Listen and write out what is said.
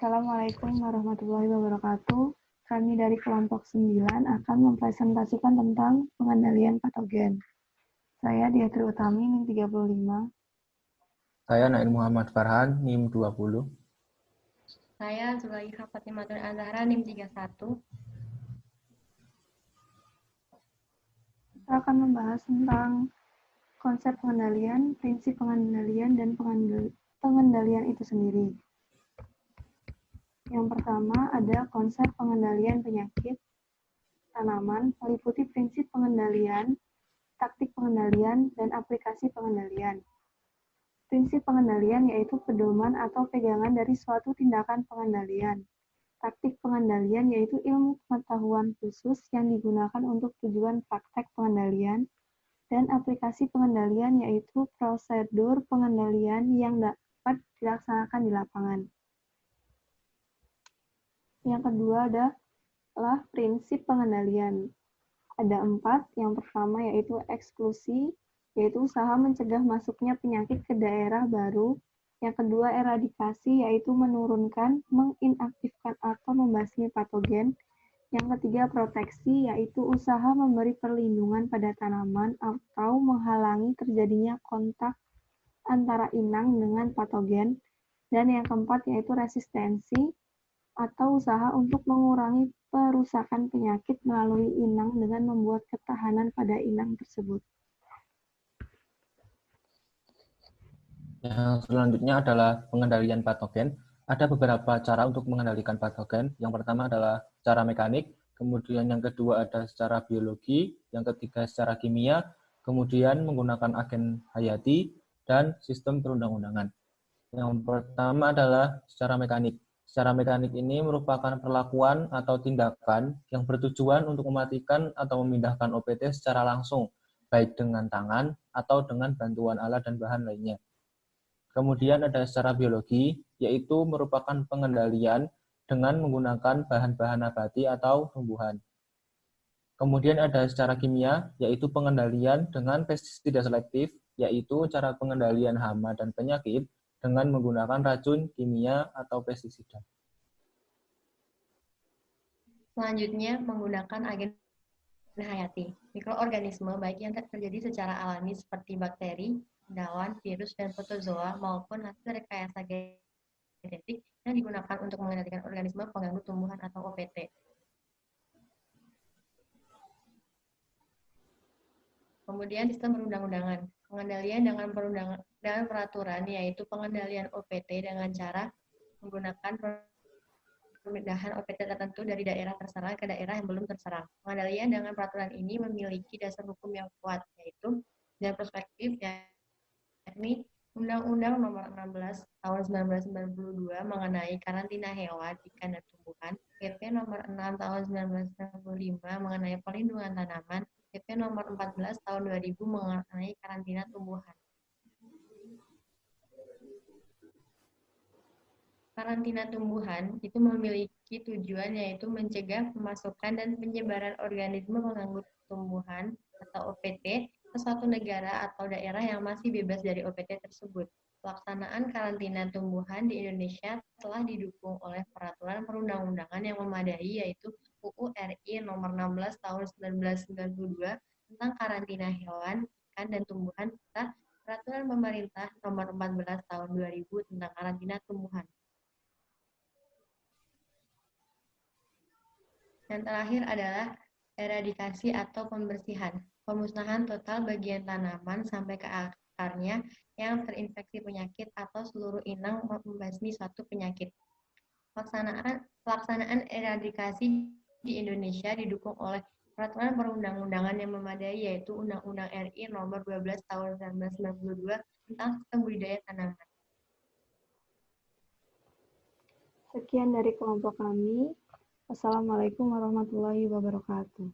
Assalamualaikum warahmatullahi wabarakatuh. Kami dari kelompok 9 akan mempresentasikan tentang pengendalian patogen. Saya Diatri Utami, NIM 35. Saya Nail Muhammad Farhan, NIM 20. Saya Zulaikha Fatimatul Azhara, NIM 31. Kita akan membahas tentang konsep pengendalian, prinsip pengendalian, dan pengendalian itu sendiri. Yang pertama ada konsep pengendalian penyakit tanaman, meliputi prinsip pengendalian, taktik pengendalian, dan aplikasi pengendalian. Prinsip pengendalian yaitu pedoman atau pegangan dari suatu tindakan pengendalian. Taktik pengendalian yaitu ilmu pengetahuan khusus yang digunakan untuk tujuan praktek pengendalian. Dan aplikasi pengendalian yaitu prosedur pengendalian yang dapat dilaksanakan di lapangan. Yang kedua adalah prinsip pengendalian. Ada 4. Yang pertama yaitu eksklusi, yaitu usaha mencegah masuknya penyakit ke daerah baru. Yang kedua, eradikasi, yaitu menurunkan, menginaktifkan, atau membasmi patogen. Yang ketiga, proteksi, yaitu usaha memberi perlindungan pada tanaman atau menghalangi terjadinya kontak antara inang dengan patogen. Dan yang keempat, yaitu resistensi, atau usaha untuk mengurangi perusakan penyakit melalui inang dengan membuat ketahanan pada inang tersebut. Yang selanjutnya adalah pengendalian patogen. Ada beberapa cara untuk mengendalikan patogen. Yang pertama adalah secara mekanik, kemudian yang kedua ada secara biologi, yang ketiga secara kimia, kemudian menggunakan agen hayati, dan sistem perundang-undangan. Yang pertama adalah secara mekanik. Secara mekanik ini merupakan perlakuan atau tindakan yang bertujuan untuk mematikan atau memindahkan OPT secara langsung, baik dengan tangan atau dengan bantuan alat dan bahan lainnya. Kemudian ada secara biologi, yaitu merupakan pengendalian dengan menggunakan bahan-bahan nabati atau tumbuhan. Kemudian ada secara kimia, yaitu pengendalian dengan pestisida selektif, yaitu cara pengendalian hama dan penyakit dengan menggunakan racun, kimia, atau pestisida. Selanjutnya, menggunakan agen hayati. Mikroorganisme baik yang terjadi secara alami seperti bakteri, daun, virus, dan protozoa maupun hasil rekayasa genetik yang digunakan untuk mengendalikan organisme pengganggu tumbuhan atau OPT. Kemudian sistem perundang-undangan. Pengendalian dengan peraturan yaitu pengendalian OPT dengan cara menggunakan pemindahan OPT tertentu dari daerah terserang ke daerah yang belum terserang. Pengendalian dengan peraturan ini memiliki dasar hukum yang kuat, yaitu dan perspektif, yakni Undang-Undang Nomor 16 Tahun 1992 mengenai karantina hewan, ikan, dan tumbuhan, PP Nomor 6 Tahun 1995 mengenai perlindungan tanaman, PP Nomor 14 Tahun 2000 mengenai karantina tumbuhan. Karantina tumbuhan itu memiliki tujuan yaitu mencegah pemasukan dan penyebaran organisme pengganggu tumbuhan atau OPT ke suatu negara atau daerah yang masih bebas dari OPT tersebut. Pelaksanaan karantina tumbuhan di Indonesia telah didukung oleh peraturan perundang-undangan yang memadai yaitu UU RI Nomor 16 Tahun 1992 tentang karantina hewan, ikan, dan tumbuhan serta Peraturan Pemerintah Nomor 14 Tahun 2000 tentang karantina tumbuhan. Yang terakhir adalah eradikasi atau pembersihan, pemusnahan total bagian tanaman sampai ke akarnya yang terinfeksi penyakit atau seluruh inang membasmi suatu penyakit. Pelaksanaan eradikasi di Indonesia didukung oleh peraturan perundang-undangan yang memadai yaitu Undang-Undang RI Nomor 12 Tahun 1992 tentang sistem budidaya tanaman. Sekian dari kelompok kami. Wassalamualaikum warahmatullahi wabarakatuh.